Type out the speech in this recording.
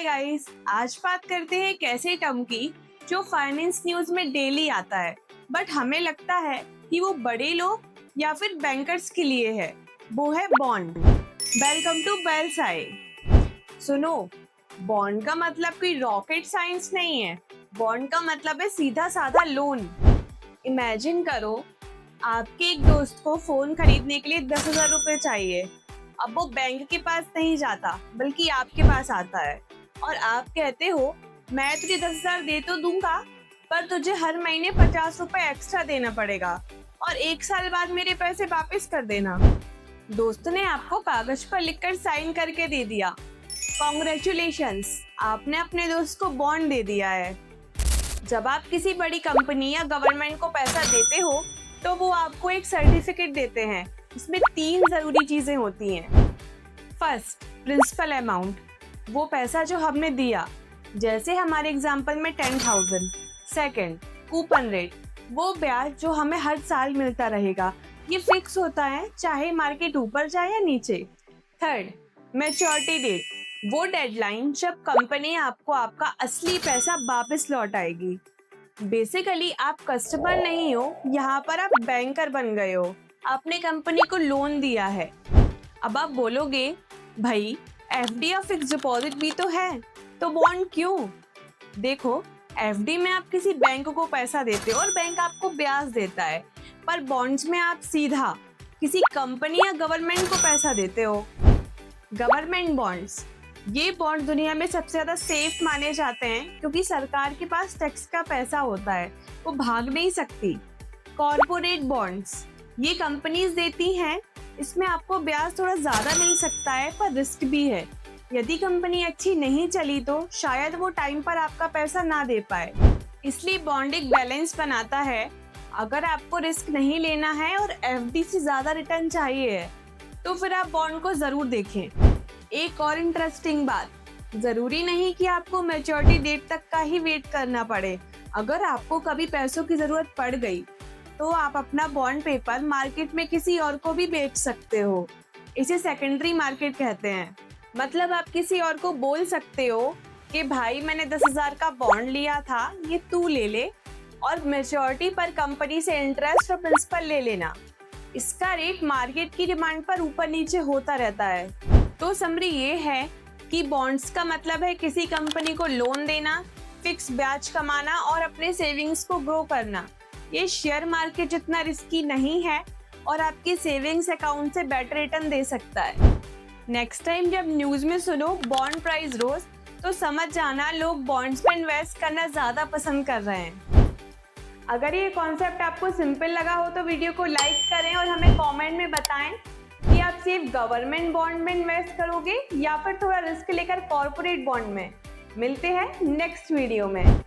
Hi guys, आज बात करते हैं एक ऐसे टर्म की जो फाइनेंस न्यूज में डेली आता है, बट हमें लगता है कि वो बड़े लोग या फिर बैंकर्स के लिए है। वो है बॉन्ड। वेलकम टू बेल्स आई। सुनो, बॉन्ड का मतलब कोई रॉकेट साइंस नहीं है। बॉन्ड का मतलब है सीधा साधा लोन। इमेजिन करो, आपके एक दोस्त को फोन खरीदने के लिए 10,000 रुपए चाहिए। अब वो बैंक के पास नहीं जाता बल्कि आपके पास आता है और आप कहते हो मैं तुझे 10,000 दे तो दूंगा, पर तुझे हर महीने 50 रुपए एक्स्ट्रा देना पड़ेगा और 1 साल बाद मेरे पैसे वापस कर देना। दोस्त ने आपको कागज पर लिखकर साइन करके दे दिया। कॉन्ग्रेचुलेशंस, आपने अपने दोस्त को बॉन्ड दे दिया है। जब आप किसी बड़ी कंपनी या गवर्नमेंट को पैसा देते हो तो वो आपको एक सर्टिफिकेट देते हैं। इसमें 3 जरूरी चीजें होती हैं। फर्स्ट, प्रिंसिपल अमाउंट, वो पैसा जो हमने दिया, जैसे हमारे एग्जांपल में 10,000। सेकंड, कूपन रेट, वो ब्याज जो हमें हर साल मिलता रहेगा। ये फिक्स होता है चाहे मार्केट ऊपर जाए या नीचे। थर्ड, मैच्योरिटी डेट, वो डेडलाइन जब कंपनी आपको आपका असली पैसा वापस लौटाएगी। बेसिकली आप कस्टमर नहीं हो, यहाँ पर आप बैंकर बन गए हो। आपने कंपनी को लोन दिया है। अब आप बोलोगे भाई, एफडी या फिक्स डिपॉजिट भी तो है, तो बॉन्ड क्यों? देखो, एफडी में आप किसी बैंक को पैसा देते हो और बैंक आपको ब्याज देता है, पर बॉन्ड्स में आप सीधा किसी कंपनी या गवर्नमेंट को पैसा देते हो। गवर्नमेंट बॉन्ड्स, ये बॉन्ड दुनिया में सबसे ज्यादा सेफ माने जाते हैं क्योंकि सरकार के पास टैक्स का पैसा होता है, वो भाग नहीं सकती। कॉर्पोरेट बॉन्ड्स, ये कंपनीज देती हैं। इसमें आपको ब्याज थोड़ा ज्यादा मिल सकता है, पर रिस्क भी है। यदि कंपनी अच्छी नहीं चली तो शायद वो टाइम पर आपका पैसा ना दे पाए। इसलिए बॉन्ड एक बैलेंस बनाता है। अगर आपको रिस्क नहीं लेना है और एफडी से ज्यादा रिटर्न चाहिए है तो फिर आप बॉन्ड को जरूर देखें। एक और इंटरेस्टिंग बात, जरूरी नहीं कि आपको मैच्योरिटी डेट तक का ही वेट करना पड़े। अगर आपको कभी पैसों की जरूरत पड़ गई तो आप अपना बॉन्ड पेपर मार्केट में किसी और को भी बेच सकते हो। इसे सेकेंडरी मार्केट कहते हैं। मतलब आप किसी और को बोल सकते हो कि भाई, मैंने 10,000 का बॉन्ड लिया था, ये तू ले ले और मैच्योरिटी पर कंपनी से इंटरेस्ट और प्रिंसिपल ले लेना। इसका रेट मार्केट की डिमांड पर ऊपर नीचे होता रहता है। तो समरी ये है कि बॉन्ड्स का मतलब है किसी कंपनी को लोन देना, फिक्स ब्याज कमाना और अपने सेविंग्स को ग्रो करना। ये शेयर मार्केट जितना रिस्की नहीं है और आपके सेविंग्स अकाउंट से बेटर रिटर्न दे सकता है। नेक्स्ट टाइम जब न्यूज में सुनो बॉन्ड प्राइस रोज, तो समझ जाना लोग बॉन्ड्स में इन्वेस्ट करना ज्यादा पसंद कर रहे हैं। अगर ये कॉन्सेप्ट आपको सिंपल लगा हो तो वीडियो को लाइक करें और हमें कमेंट में बताएं कि आप सिर्फ गवर्नमेंट बॉन्ड में इन्वेस्ट करोगे या फिर थोड़ा रिस्क लेकर कॉर्पोरेट बॉन्ड में। मिलते हैं नेक्स्ट वीडियो में।